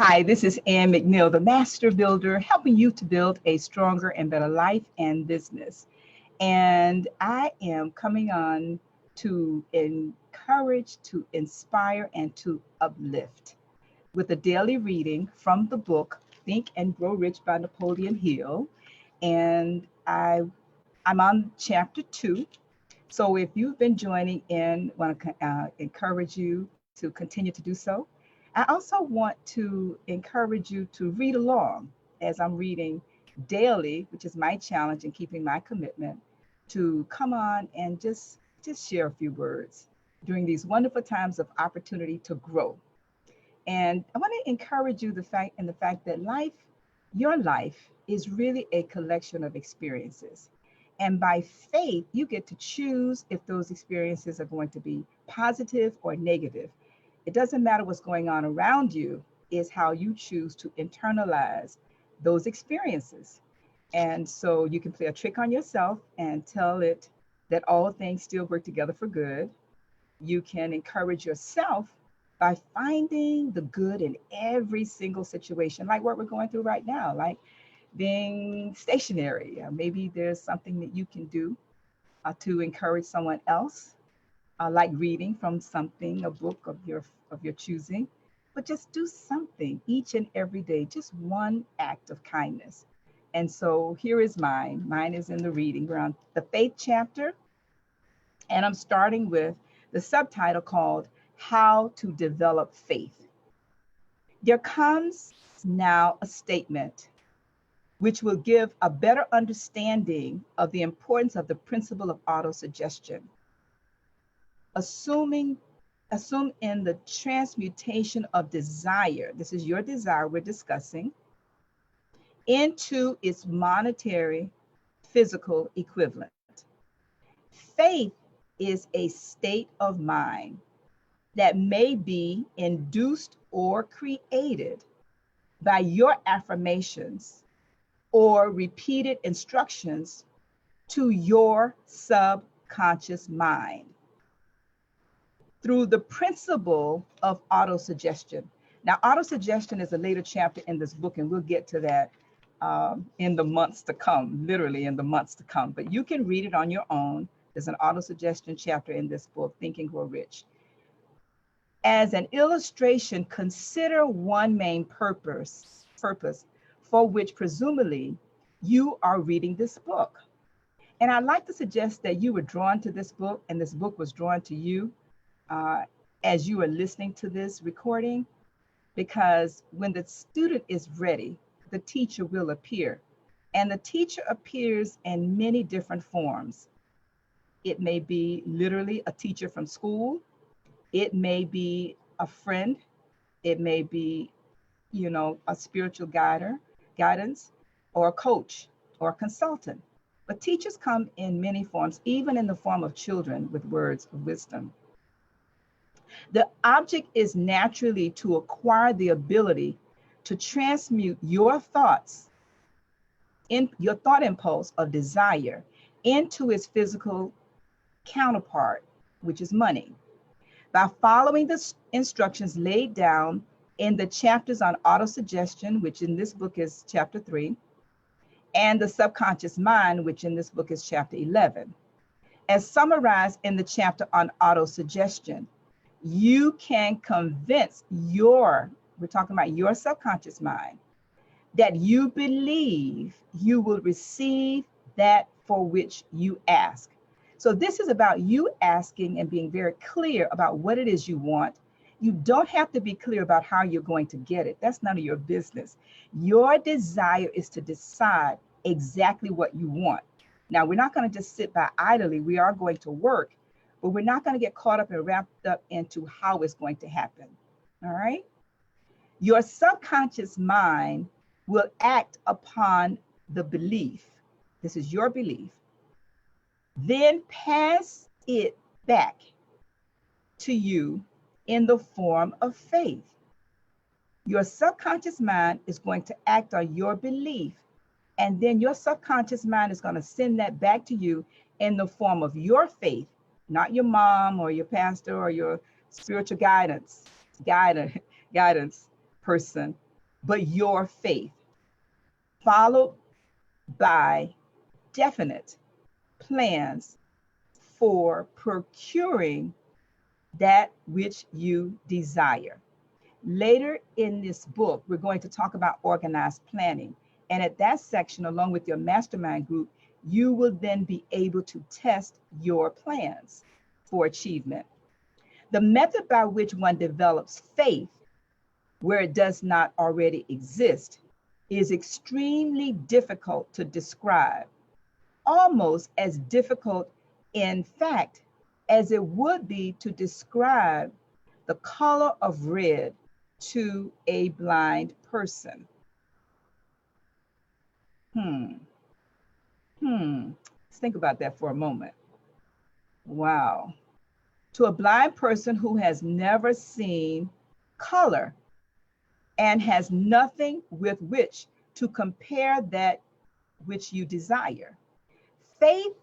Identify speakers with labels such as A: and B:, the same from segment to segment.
A: Hi, this is Ann McNeil, the Master Builder, helping you to build a stronger and better life and business. And I am coming on to encourage, to inspire, and to uplift with a daily reading from the book Think and Grow Rich by Napoleon Hill. And I'm on chapter 2. So if you've been joining in, I want to encourage you to continue to do so. I also want to encourage you to read along as I'm reading daily, which is my challenge in keeping my commitment to come on and just share a few words during these wonderful times of opportunity to grow. And I want to encourage you the fact that your life is really a collection of experiences. And by faith, you get to choose if those experiences are going to be positive or negative. It doesn't matter what's going on around you, is how you choose to internalize those experiences. And so you can play a trick on yourself and tell it that all things still work together for good. You can encourage yourself by finding the good in every single situation, like what we're going through right now, like being stationary. Maybe there's something that you can do to encourage someone else, like reading from something, a book of your choosing. But just do something each and every day, just one act of kindness. And so here is mine. Mine is in the reading. We're on the faith chapter, and I'm starting with the subtitle called How to Develop Faith. There comes now a statement which will give a better understanding of the importance of the principle of autosuggestion. Assume in the transmutation of desire, this is your desire we're discussing, into its monetary, physical equivalent. Faith is a state of mind that may be induced or created by your affirmations or repeated instructions to your subconscious mind through the principle of autosuggestion. Now, autosuggestion is a later chapter in this book, and we'll get to that in the months to come, literally in the months to come. But you can read it on your own. There's an autosuggestion chapter in this book, Think and Grow Rich. As an illustration, consider one main purpose for which presumably you are reading this book. And I'd like to suggest that you were drawn to this book and this book was drawn to you as you are listening to this recording, because when the student is ready, the teacher will appear. And the teacher appears in many different forms. It may be literally a teacher from school. It may be a friend. It may be, a spiritual guidance, or a coach or a consultant. But teachers come in many forms, even in the form of children with words of wisdom. The object is naturally to acquire the ability to transmute your thoughts, in your thought impulse of desire, into its physical counterpart, which is money. By following the instructions laid down in the chapters on autosuggestion, which in this book is chapter 3, and the subconscious mind, which in this book is chapter 11. As summarized in the chapter on autosuggestion, you can convince we're talking about your subconscious mind, that you believe you will receive that for which you ask. So this is about you asking and being very clear about what it is you want. You don't have to be clear about how you're going to get it. That's none of your business. Your desire is to decide exactly what you want. Now, we're not going to just sit by idly. We are going to work, but we're not going to get caught up and wrapped up into how it's going to happen. All right? Your subconscious mind will act upon the belief. This is your belief. Then pass it back to you in the form of faith. Your subconscious mind is going to act on your belief, and then your subconscious mind is going to send that back to you in the form of your faith, not your mom or your pastor or your spiritual guidance person, but your faith, followed by definite plans for procuring that which you desire. Later in this book, we're going to talk about organized planning. And at that section, along with your mastermind group, you will then be able to test your plans for achievement. The method by which one develops faith where it does not already exist is extremely difficult to describe, almost as difficult, in fact, as it would be to describe the color of red to a blind person. Let's think about that for a moment. Wow. To a blind person who has never seen color and has nothing with which to compare that which you desire. Faith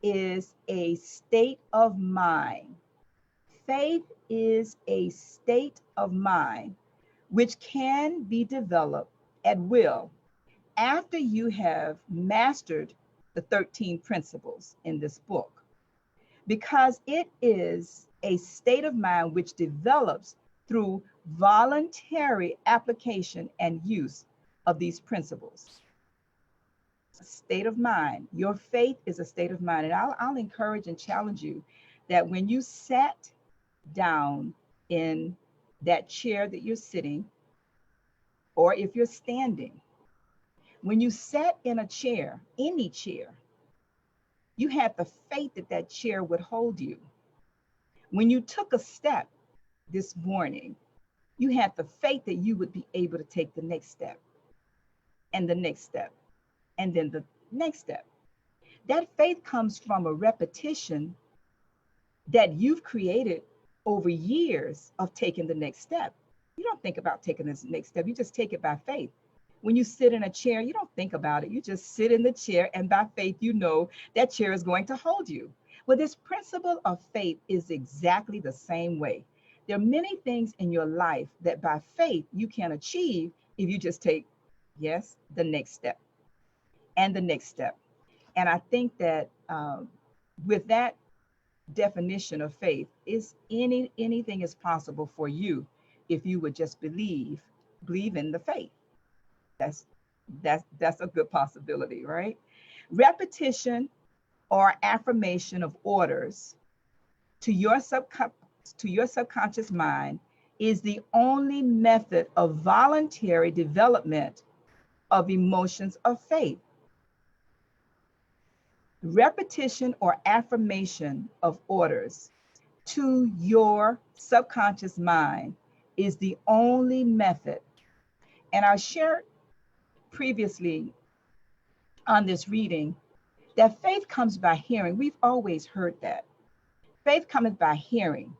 A: is a state of mind. Faith is a state of mind which can be developed at will after you have mastered the 13 principles in this book, because it is a state of mind which develops through voluntary application and use of these principles. A state of mind. Your faith is a state of mind. And I'll encourage and challenge you that when you sat down in that chair that you're sitting, or if you're standing, when you sat in a chair, any chair, you had the faith that that chair would hold you. When you took a step this morning, you had the faith that you would be able to take the next step, and the next step, and then the next step. That faith comes from a repetition that you've created over years of taking the next step. You don't think about taking this next step, you just take it by faith. When you sit in a chair, you don't think about it. You just sit in the chair, and by faith, you know that chair is going to hold you. Well, this principle of faith is exactly the same way. There are many things in your life that by faith you can achieve if you just take, yes, the next step and the next step. And I think that with that definition of faith, is anything is possible for you if you would just believe in the faith. That's a good possibility, right? Repetition or affirmation of orders to your subconscious mind is the only method of voluntary development of emotions of faith. Repetition or affirmation of orders to your subconscious mind is the only method. And I shared previously on this reading that faith comes by hearing. We've always heard that. Faith cometh by hearing.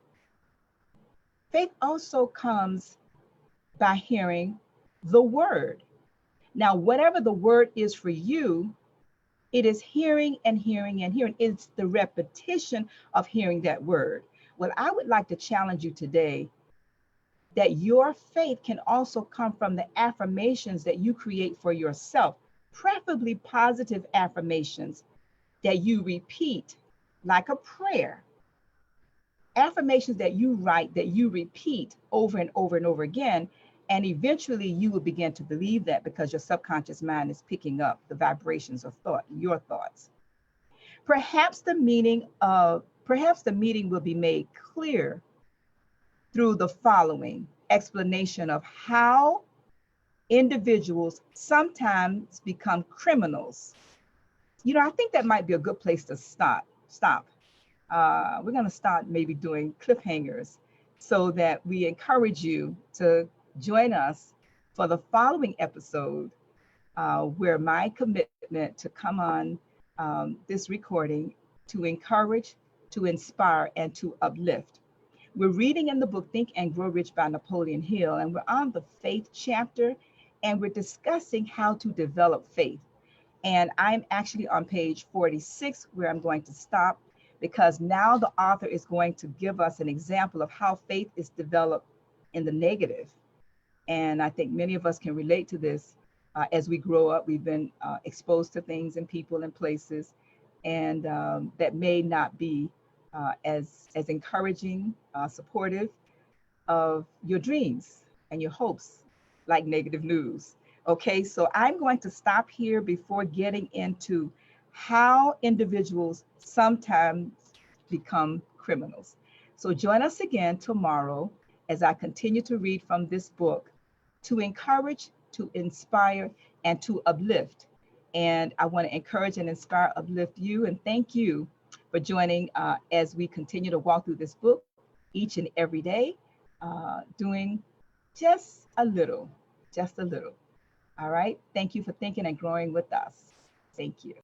A: Faith also comes by hearing the word. Now, whatever the word is for you, it is hearing and hearing and hearing. It's the repetition of hearing that word. Well, I would like to challenge you today that your faith can also come from the affirmations that you create for yourself, preferably positive affirmations that you repeat like a prayer. Affirmations that you write, that you repeat over and over and over again, and eventually you will begin to believe that because your subconscious mind is picking up the vibrations of thought, your thoughts. Perhaps the meaning will be made clear through the following explanation of how individuals sometimes become criminals. You know, I think that might be a good place to stop. We're going to start maybe doing cliffhangers so that we encourage you to join us for the following episode, where my commitment to come on this recording to encourage, to inspire, and to uplift. We're reading in the book Think and Grow Rich by Napoleon Hill, and we're on the faith chapter, and we're discussing how to develop faith. And I'm actually on page 46 where I'm going to stop, because now the author is going to give us an example of how faith is developed in the negative. And I think many of us can relate to this. As we grow up, we've been exposed to things and people and places, and that may not be as encouraging, supportive of your dreams and your hopes, like negative news. Okay, so I'm going to stop here before getting into how individuals sometimes become criminals. So join us again tomorrow as I continue to read from this book to encourage, to inspire, and to uplift. And I want to encourage and inspire, uplift you, and thank you for joining as we continue to walk through this book each and every day, doing just a little, just a little. All right. Thank you for thinking and growing with us. Thank you.